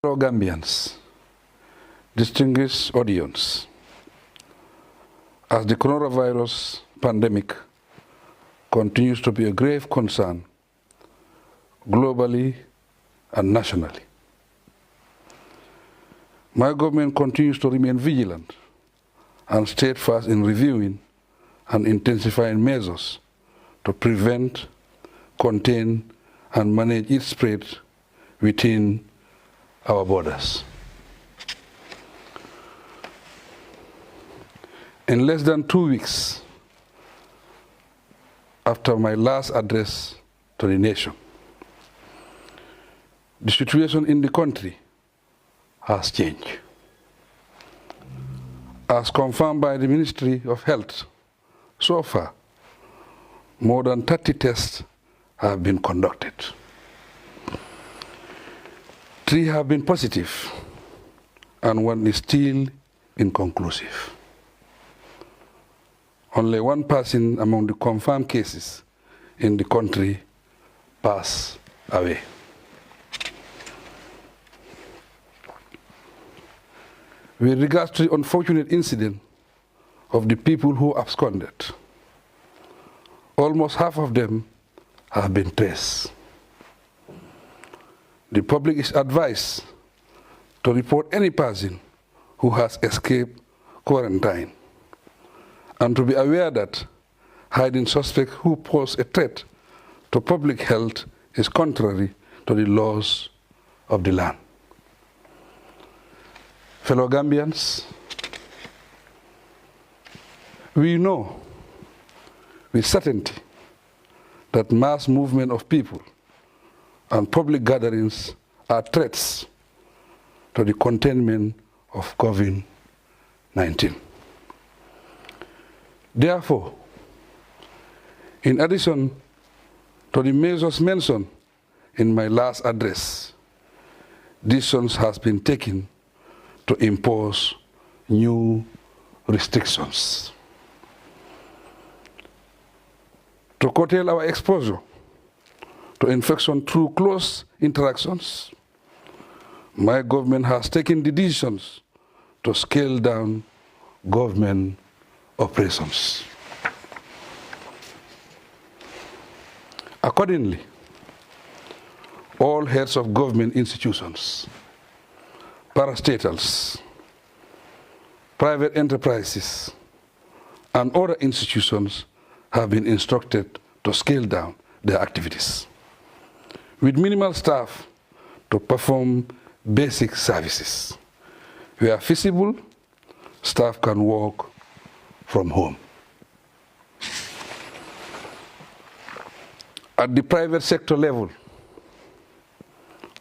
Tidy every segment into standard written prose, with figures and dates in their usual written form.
Fellow Gambians, distinguished audience, as the coronavirus pandemic continues to be a grave concern globally and nationally, my government continues to remain vigilant and steadfast in reviewing and intensifying measures to prevent, contain, and manage its spread within our borders. In less than 2 weeks after my last address to the nation, the situation in the country has changed. As confirmed by the Ministry of Health, so far, more than 30 tests have been conducted. 3 have been positive, and 1 is still inconclusive. Only 1 person among the confirmed cases in the country passed away. With regards to the unfortunate incident of the people who absconded, almost half of them have been traced. The public is advised to report any person who has escaped quarantine and to be aware that hiding suspects who pose a threat to public health is contrary to the laws of the land. Fellow Gambians, we know with certainty that mass movement of people and public gatherings are threats to the containment of COVID-19. Therefore, in addition to the measures mentioned in my last address, decisions has been taken to impose new restrictions. To curtail our exposure to infection through close interactions, my government has taken the decisions to scale down government operations. Accordingly, all heads of government institutions, parastatals, private enterprises, and other institutions have been instructed to scale down their activities, with minimal staff to perform basic services. Where feasible, staff can work from home. At the private sector level,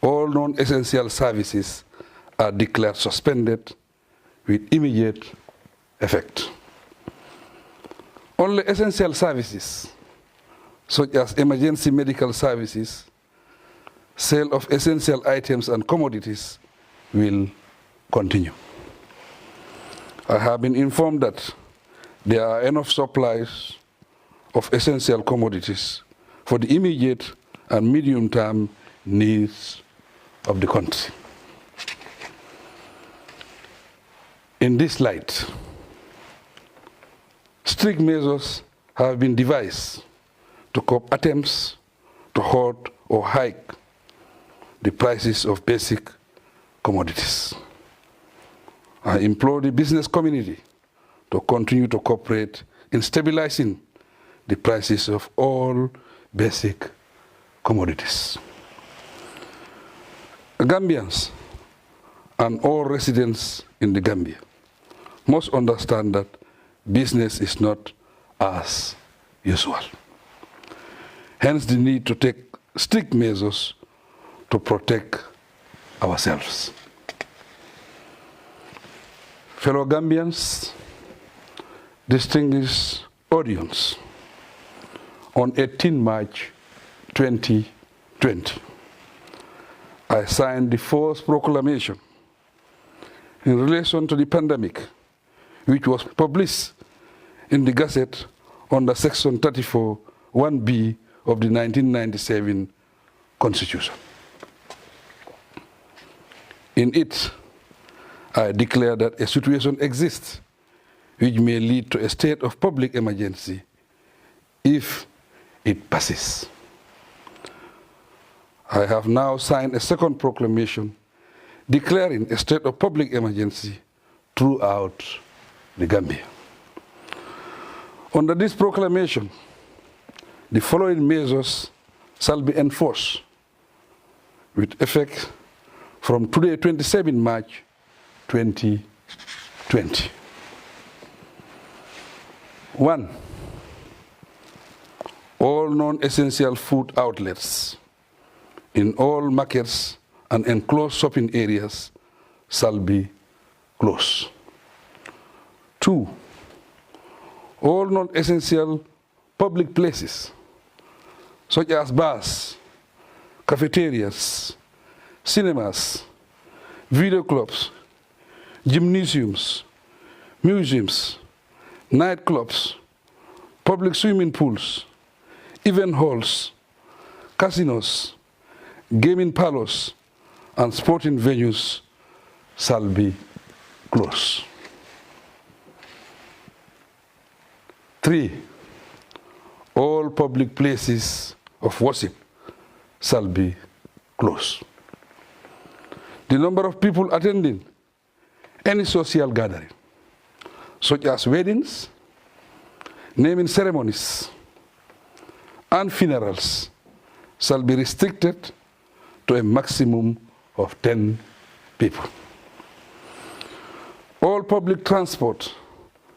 all non-essential services are declared suspended with immediate effect. Only essential services, such as emergency medical services, sale of essential items and commodities, will continue. I have been informed that there are enough supplies of essential commodities for the immediate and medium-term needs of the country. In this light, strict measures have been devised to curb attempts to halt or hike the prices of basic commodities. I implore the business community to continue to cooperate in stabilizing the prices of all basic commodities. Gambians and all residents in the Gambia must understand that business is not as usual. Hence the need to take strict measures to protect ourselves. Fellow Gambians, distinguished audience, on 18 March 2020, I signed the first proclamation in relation to the pandemic, which was published in the Gazette under Section 34, 1B of the 1997 Constitution. In it, I declare that a situation exists which may lead to a state of public emergency if it passes. I have now signed a second proclamation declaring a state of public emergency throughout the Gambia. Under this proclamation, the following measures shall be enforced with effect from today, 27 March 2020. 1. All non-essential food outlets in all markets and enclosed shopping areas shall be closed. 2. All non-essential public places, such as bars, cafeterias, cinemas, video clubs, gymnasiums, museums, nightclubs, public swimming pools, event halls, casinos, gaming parlors, and sporting venues shall be closed. 3. All public places of worship shall be closed. The number of people attending any social gathering, such as weddings, naming ceremonies, and funerals, shall be restricted to a maximum of 10 people. All public transport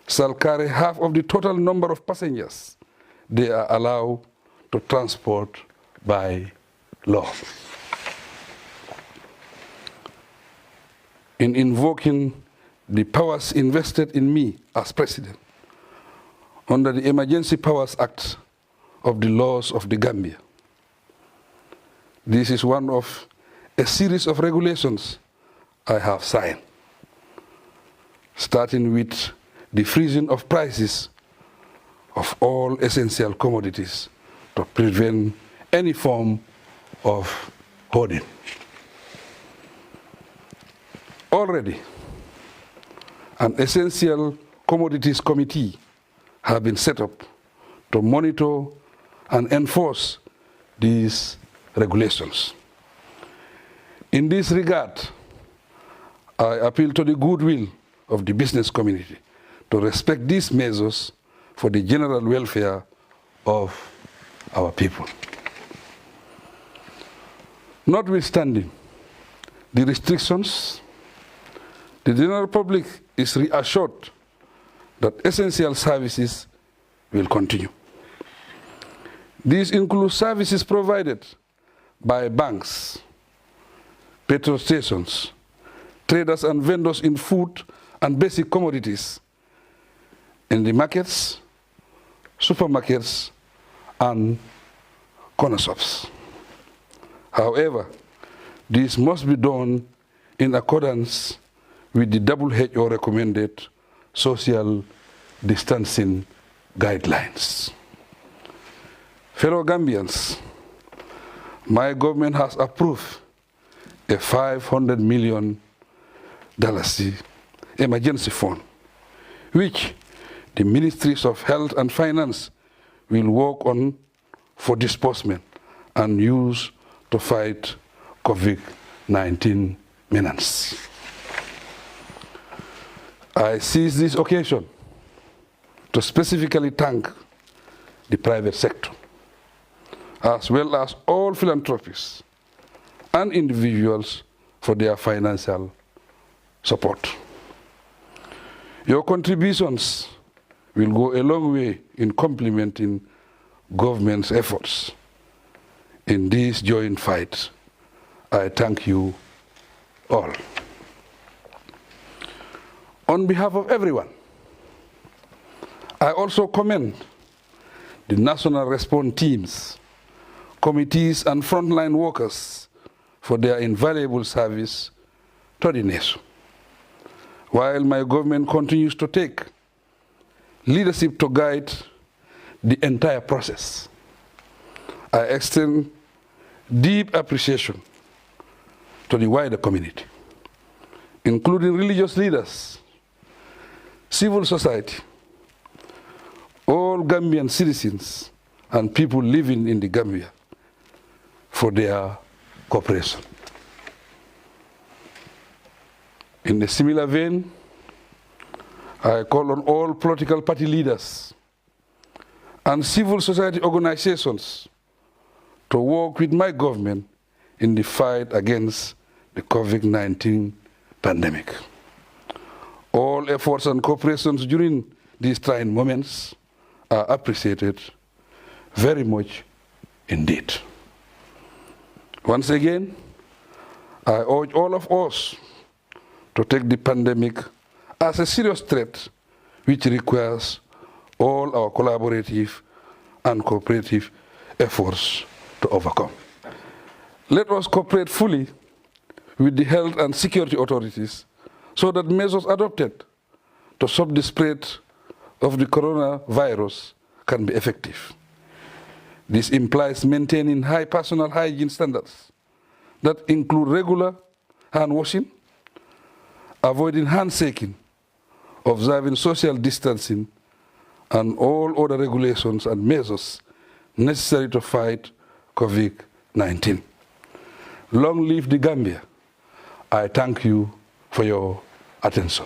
shall carry half of the total number of passengers they are allowed to transport by law. In invoking the powers invested in me as president under the Emergency Powers Act of the laws of the Gambia, this is one of a series of regulations I have signed, starting with the freezing of prices of all essential commodities to prevent any form of hoarding. Already, an essential commodities committee has been set up to monitor and enforce these regulations. In this regard, I appeal to the goodwill of the business community to respect these measures for the general welfare of our people. Notwithstanding the restrictions, the general public is reassured that essential services will continue. These include services provided by banks, petrol stations, traders and vendors in food and basic commodities, in the markets, supermarkets, and corner shops. However, this must be done in accordance with the WHO recommended social distancing guidelines. Fellow Gambians, my government has approved a $500 million emergency fund, which the Ministries of Health and Finance will work on for disbursement and use to fight COVID-19 menace. I seize this occasion to specifically thank the private sector, as well as all philanthropists and individuals for their financial support. Your contributions will go a long way in complementing government's efforts in this joint fight. I thank you all. On behalf of everyone, I also commend the national response teams, committees, and frontline workers for their invaluable service to the nation. While my government continues to take leadership to guide the entire process, I extend deep appreciation to the wider community including religious leaders, civil society, all Gambian citizens and people living in the Gambia for their cooperation. In a similar vein, I call on all political party leaders and civil society organizations to work with my government in the fight against the COVID-19 pandemic. All efforts and cooperations during these trying moments are appreciated very much indeed. Once again, I urge all of us to take the pandemic as a serious threat which requires all our collaborative and cooperative efforts to overcome. Let us cooperate fully with the health and security authorities so that measures adopted to stop the spread of the coronavirus can be effective. This implies maintaining high personal hygiene standards that include regular hand washing, avoiding handshaking, observing social distancing, and all other regulations and measures necessary to fight COVID-19. Long live the Gambia. I thank you for your attention.